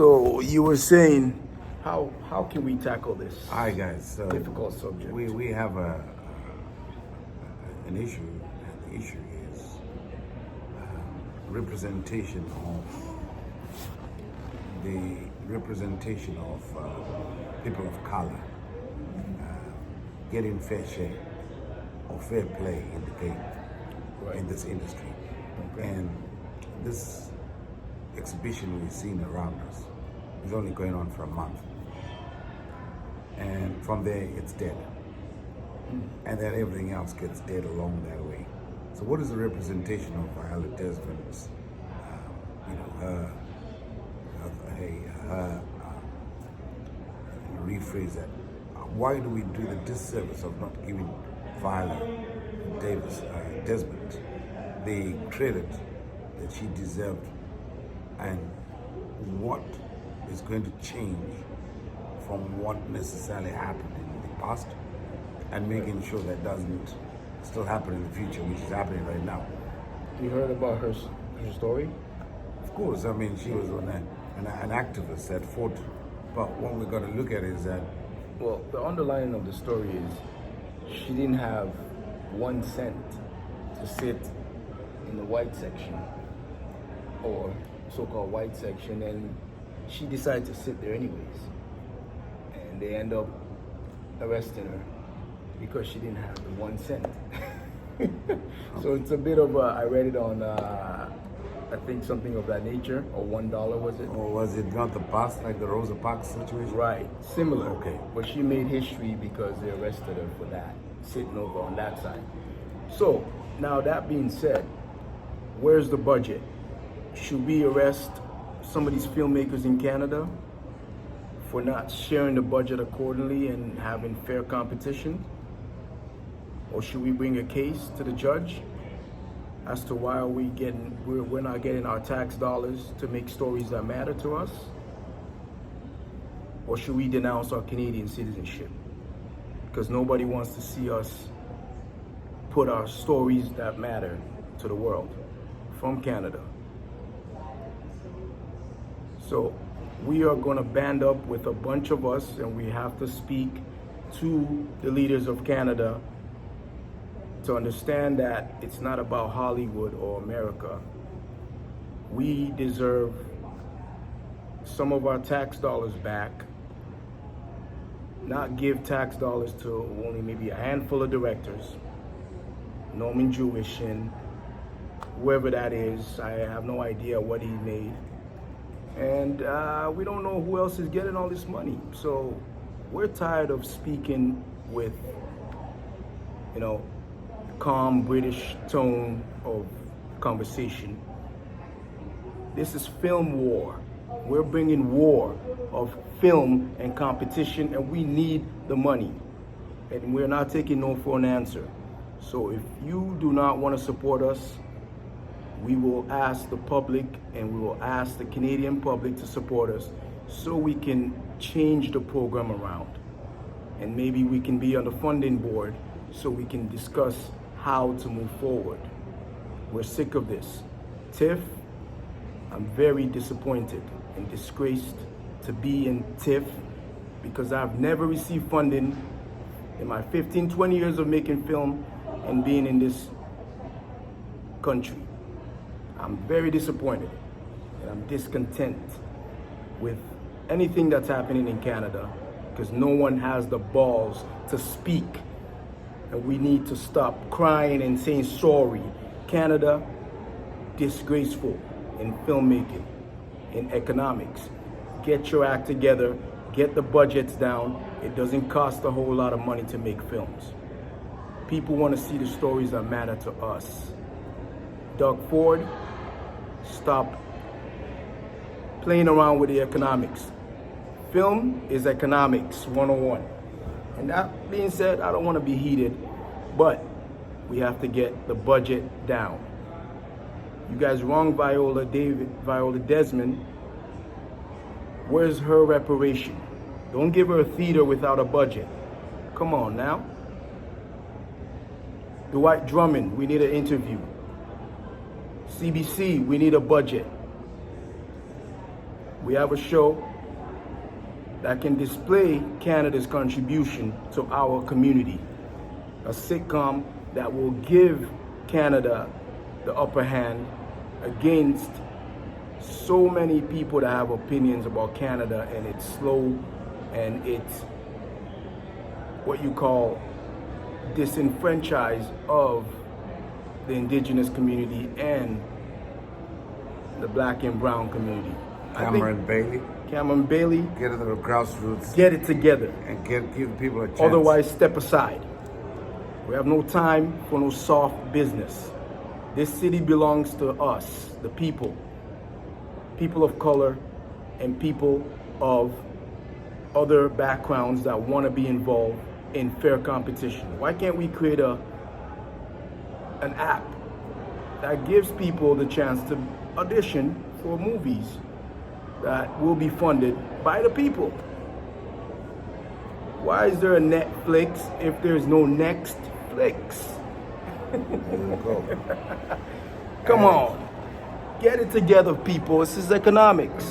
So you were saying, how can we tackle this Hi guys, so difficult subject? we have an issue, and the issue is representation of people of color getting fair share or fair play in the game in this industry. Okay. And this exhibition we've seen around us is only going on for a month. And from there, it's dead. And then everything else gets dead along that way. So what is the representation of Viola Desmond's, rephrase that. Why do we do the disservice of not giving Viola Desmond the credit that she deserved, and what is going to change from what necessarily happened in the past and making sure that doesn't still happen in the future, which is happening right now? You heard about her story? Of course, I mean, she was an activist that fought, but what we've got to look at is that, Well, the underlining of the story is she didn't have 1 cent to sit in the white section, or so-called white section, and she decided to sit there anyways. And they end up arresting her because she didn't have the 1 cent. So it's a bit of I read it on, I think something of that nature, or $1 was it? or was it not the past, like the Rosa Parks situation? Right, similar. Okay. But she made history because they arrested her for that, sitting over on that side. So, now that being said, where's the budget? Should we arrest some of these filmmakers in Canada for not sharing the budget accordingly and having fair competition? Or should we bring a case to the judge as to why we're not getting our tax dollars to make stories that matter to us? Or should we denounce our Canadian citizenship? Because nobody wants to see us put our stories that matter to the world from Canada. So we are going to band up with a bunch of us, and we have to speak to the leaders of Canada to understand that it's not about Hollywood or America. We deserve some of our tax dollars back, not give tax dollars to only maybe a handful of directors, Norman Jewish and whoever that is. I have no idea what he made. And we don't know who else is getting all this money. So we're tired of speaking with, calm British tone of conversation. This is film war. We're bringing war of film and competition, and we need the money. And we're not taking no for an answer. So if you do not want to support us, we will ask the public, and we will ask the Canadian public to support us so we can change the program around. And maybe we can be on the funding board so we can discuss how to move forward. We're sick of this. TIFF, I'm very disappointed and disgraced to be in TIFF because I've never received funding in my 15, 20 years of making film and being in this country. I'm very disappointed and I'm discontent with anything that's happening in Canada because no one has the balls to speak. And we need to stop crying and saying sorry. Canada, disgraceful in filmmaking, in economics. Get your act together, get the budgets down. It doesn't cost a whole lot of money to make films. People want to see the stories that matter to us. Doug Ford, stop playing around with the economics. Film is economics 101. And that being said, I don't want to be heated, but we have to get the budget down. You guys wronged Viola Desmond. Where's her reparation? Don't give her a theater without a budget. Come on now. Dwight Drummond, we need an interview. CBC, we need a budget. We have a show that can display Canada's contribution to our community. A sitcom that will give Canada the upper hand against so many people that have opinions about Canada and its slow and its what you call disenfranchised of the indigenous community and the black and brown community. Cameron Bailey. Cameron Bailey, Get it to the grassroots. get it together. And give people a chance. Otherwise, step aside. We have no time for no soft business. This city belongs to us, the people of color, and people of other backgrounds that want to be involved in fair competition. Why can't we create an app that gives people the chance to audition for movies that will be funded by the people? Why is there a Netflix if there's no NextFlix? There you go. Come on. Get it together, people. This is economics.